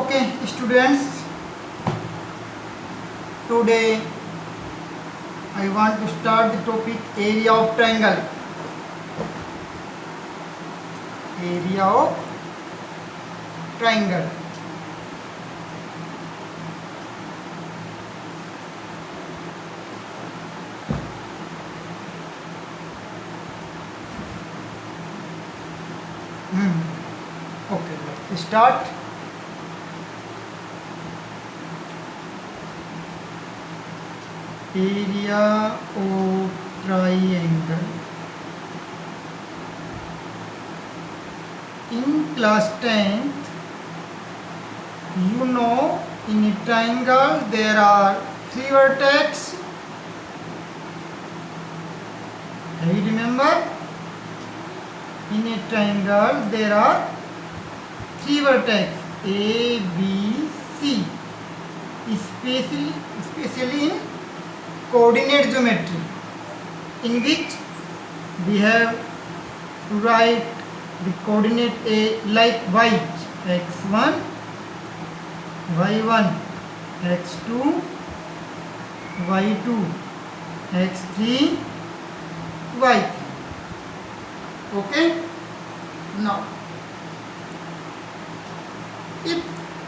Okay, students, today I want to start the topic area of triangle. Area of triangle. Okay, let's start. Area of triangle. In class 10th, you know in a triangle there are three vertex. Do you remember? In a triangle there are three vertex A, B, C. Especially in coordinate geometry, in which we have to write the coordinate A like y, x1, y1, x2, y2, x3, y3. Okay? Now, if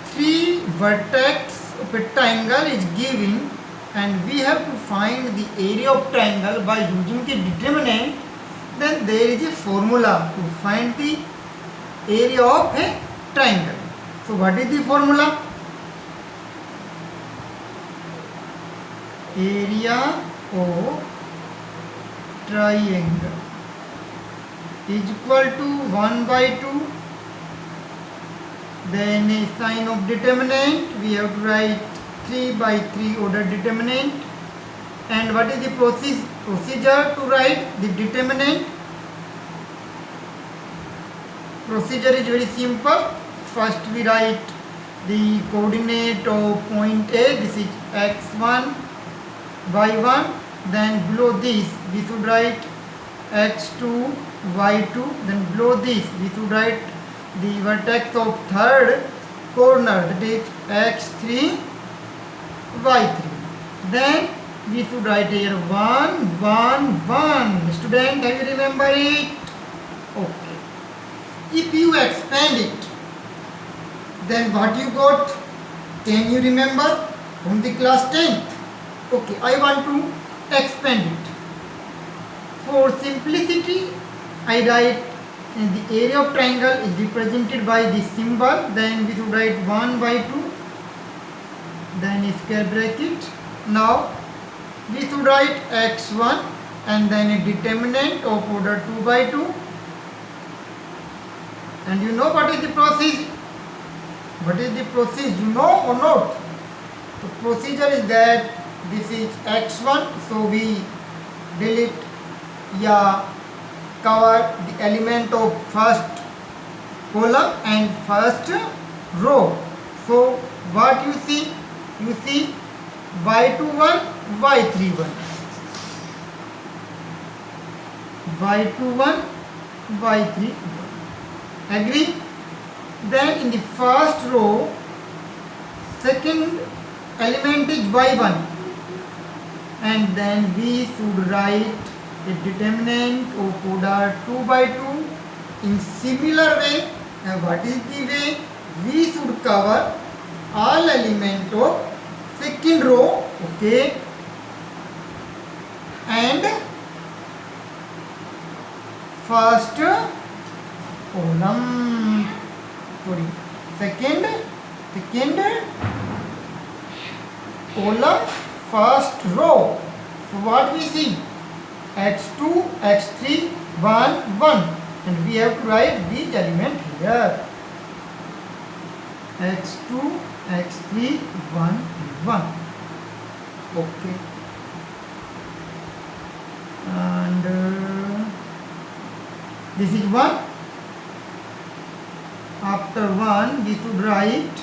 three vertex of a triangle is given and we have to find the area of triangle by using the determinant, then there is a formula to find the area of a triangle. So what is the formula? Area of triangle is equal to 1 by 2. Then a sign of determinant, we have to write 3 by 3 order determinant. And what is the procedure to write the determinant? Procedure is very simple. First we write the coordinate of point A, this is x1, y1. Then below this we should write x2, y2. Then below this we should write the vertex of third corner, that is x3, y3. Then we should write here 1, 1, 1. Student, have you remember it? Okay. If you expand it, then what you got? Can you remember from the class 10th? Okay, I want to expand it. For simplicity, I write the area of triangle is represented by this symbol. Then we should write 1 by 2. Then a square bracket. Now we should write x1 and then a determinant of order 2 by 2. And you know what is the process? What is the process? You know or not? The procedure is that this is x1, so we delete cover the element of first column and first row. So what you see? You see y21, y31, y21, y31. Agree? Then in the first row, second element is y1, and then we should write a determinant of order 2 by 2. In similar way, what is the way? We should cover all element of second row, okay, and first column, second column, first row. So what we see? x2, x3, 1, 1, and we have to write these elements here. x2, x3, 1, 1. Okay. And this is 1. After 1, we should write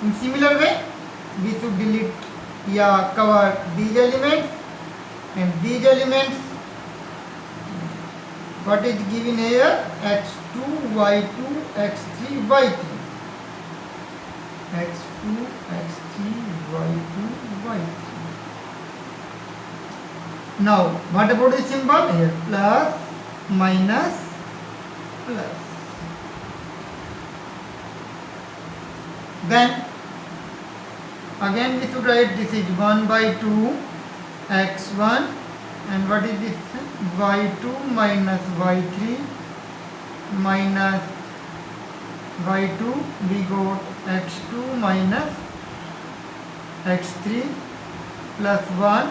in similar way. We should delete cover these elements and these elements. What is given here? x2, y2, x3, y3. x2, x3, y2, y3. Now, what about the symbol here? Plus, minus, plus. Then, again we should write this is 1 by 2 x1, and what is this? y2 minus y3 minus y2, we got x2 minus x3 plus 1,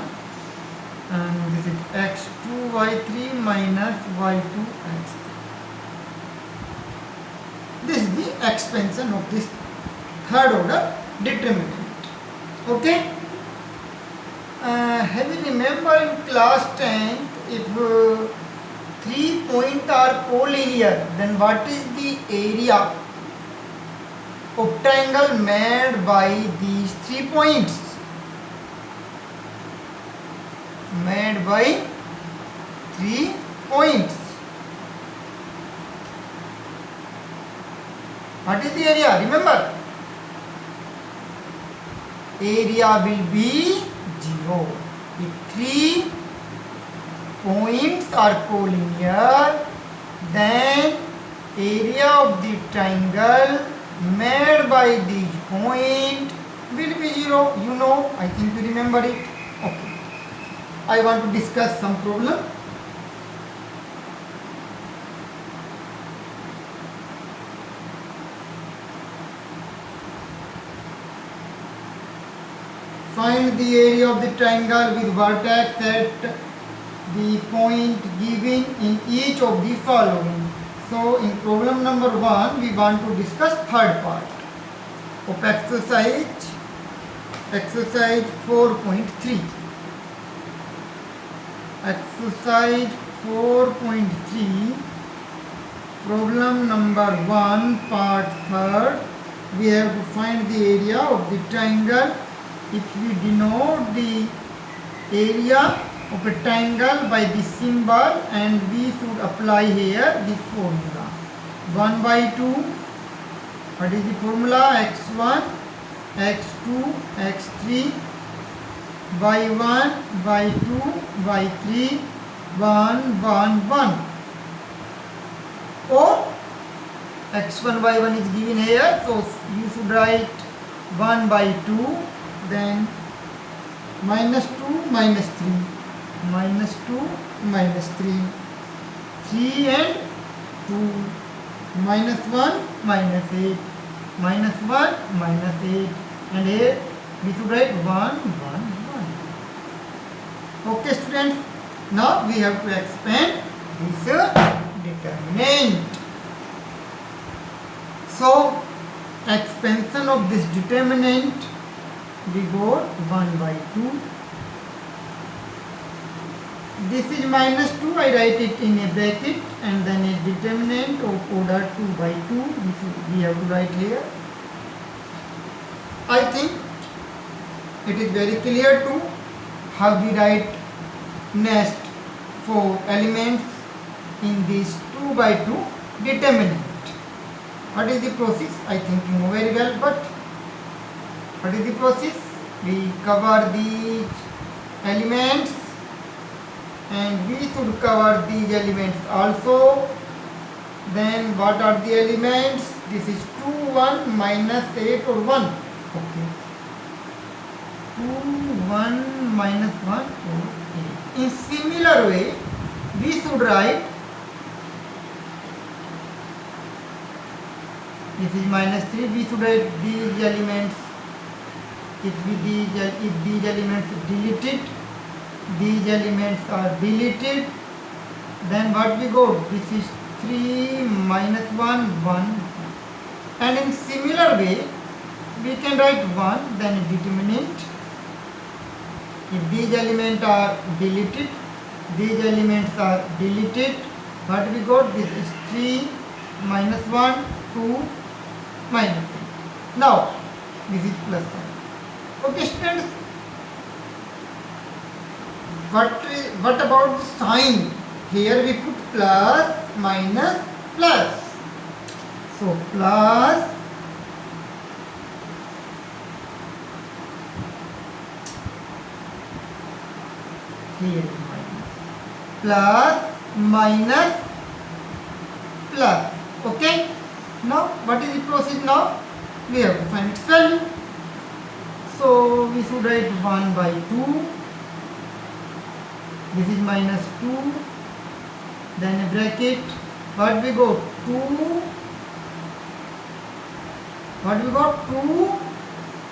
and this is x2 y3 minus y2 x3. This is the expansion of this third order determinant. Okay? Have you remember in class 10th, if 3 points are collinear, then what is the area of triangle made by these 3 points? Made by 3 points. What is the area? Remember, area will be 0. If 3 points are collinear, then area of the triangle made by these points will be 0. You know, I think you remember it. Okay. I want to discuss some problem. Find the area of the triangle with vertex at the point given in each of the following. So in problem number 1, we want to discuss third part of exercise 4.3. Exercise 4.3, problem number 1, part 3rd. We have to find the area of the triangle. If we denote the area of a triangle by the symbol, and we should apply here the formula 1 by 2. What is the formula? x1, x2, x3, y1, y2, y3, 1, 1, 1. Or x1, y1 is given here, so you should write 1 by 2, then minus 2, minus 3, minus 2, minus 3, 3 and 2, minus 1, minus 8, minus 1, minus 8, and here we should write 1, 1, 1. Okay students, now we have to expand this determinant. So, expansion of this determinant, we got 1 by 2. This is minus 2, I write it in a bracket, and then a determinant of order 2 by 2, we have to write here. I think it is very clear to how we write next 4 elements in this 2 by 2 determinant. What is the process? I think you know very well, but what is the process? We cover these elements, and we should cover these elements also. Then what are the elements? This is 2, 1, minus 8 or 1. Okay. 2, 1, minus 1 or 8. In similar way, we should write, this is minus 3, we should write these elements. If these elements deleted, these elements are deleted, then what we got? This is 3, minus 1, 1. And in similar way, we can write 1, then a determinant. If these elements are deleted, these elements are deleted, what we got? This is 3, minus 1, 2, minus 8. Now, this is plus 1. Okay students, what about the sign? Here we put plus, minus, plus. So plus here is minus, plus minus plus. Okay, now what is the process? Now we have to find its value. So we should write 1 by 2, this is minus 2, then a bracket, what we got 2, what we got 2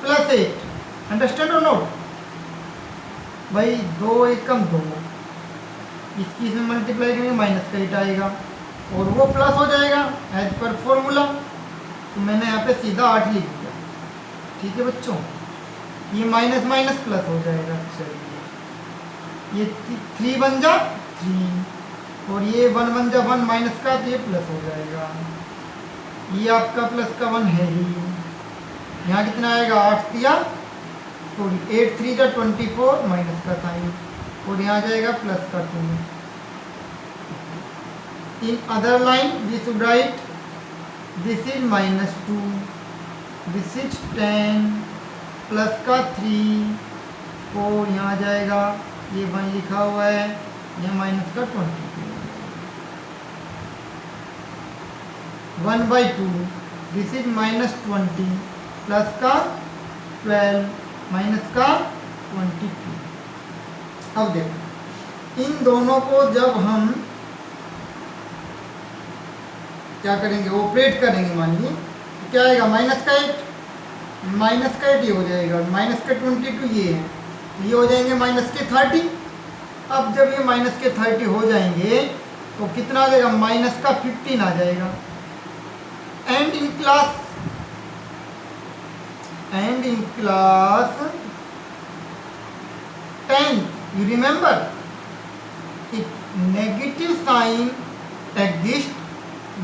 plus 8, understand or not? भाई 2 एकम 2, इसकी इसमें multiply करेंगे minus का 8 आएगा और वो plus हो जाएगा एज पर फॉर्मूला। तो मैंने यहाँ पे सीधा 8 लिख दिया। ठीक है बच्चों, ये माइनस माइनस प्लस हो जाएगा। चलिए ये 3 बन जा 3 और ये 1 बन जा 1 माइनस का, तो ये प्लस हो जाएगा। ये आपका प्लस का 1 है ही। यहाँ कितना आएगा 8 दिया, सॉरी 8 3 का 24 माइनस का साइन और यहाँ जाएगा प्लस का 2। In other line we should write this is minus 2, this is 10 plus का 3 4, यहाँ जाएगा ये 1 लिखा हुआ है, यहाँ माइनस का 22 1 by 2, this is minus 20 plus का 12 माइनस का 22। अब देखो इन दोनों को जब हम क्या करेंगे ऑपरेट करेंगे, मानिए तो क्या आएगा माइनस का 8, माइनस का 8 ये हो जाएगा, माइनस का 22 ये है, ये हो जाएंगे माइनस के 30। अब जब ये माइनस के 30 हो जाएंगे तो कितना आ जाएगा माइनस का 15 आ जाएगा। And in class 10 you remember if negative sign exists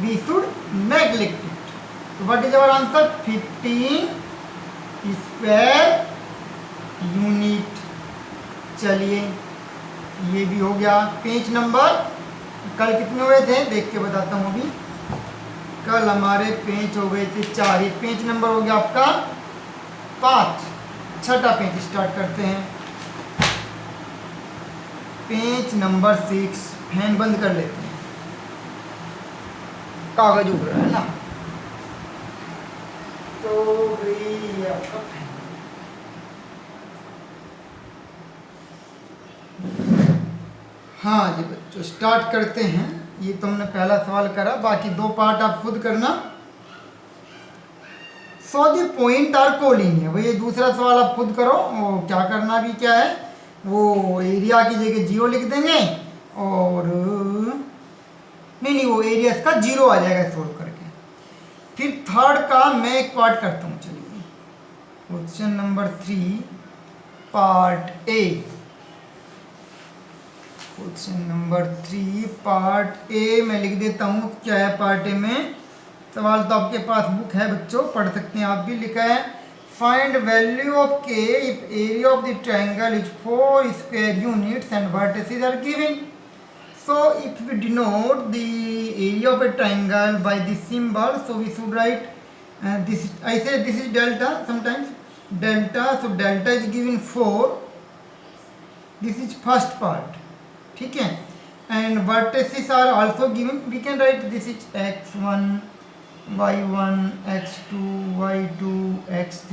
we should neglect it. So what is our answer? 15 square unit। चलिए ये भी हो गया। पेज नंबर कल कितने हुए थे देख के बताता हूँ अभी। कल हमारे पेज हो गए थे 4, ये पेज नंबर हो गया आपका 5। छठा पेज स्टार्ट करते हैं। पेज नंबर 6, फैन बंद कर लेते हैं, कागज उड़ रहा है ना, तो भाई आपका फैन। हाँ जी बच्चों स्टार्ट करते हैं। ये तुमने पहला सवाल करा, बाकी 2 पार्ट आप खुद करना। So the point are collinear, भाई ये दूसरा सवाल आप खुद करो। और क्या करना भी क्या है, वो एरिया की जगह 0 लिख देंगे और नहीं वो एरिया इसका 0 आ जाएगा सोल्व करके। फिर थर्ड का मैं एक पार्ट करता हूँ। चलिए question number 3 part A. Question number 3 part A मैं लिख देता हूँ। क्या है पार्ट ए में? सवाल तो आपके पास बुक है बच्चों, पढ़ सकते हैं आप भी। लिखा है find value of k if area of the triangle is 4 square units and vertices are given. So if we denote the area of a triangle by this symbol, so we should write this. I say this is delta. Sometimes delta. So delta is given 4. This is first part. ठीक है. And vertices are also given. We can write this is x1, y1, x2, y2, x3.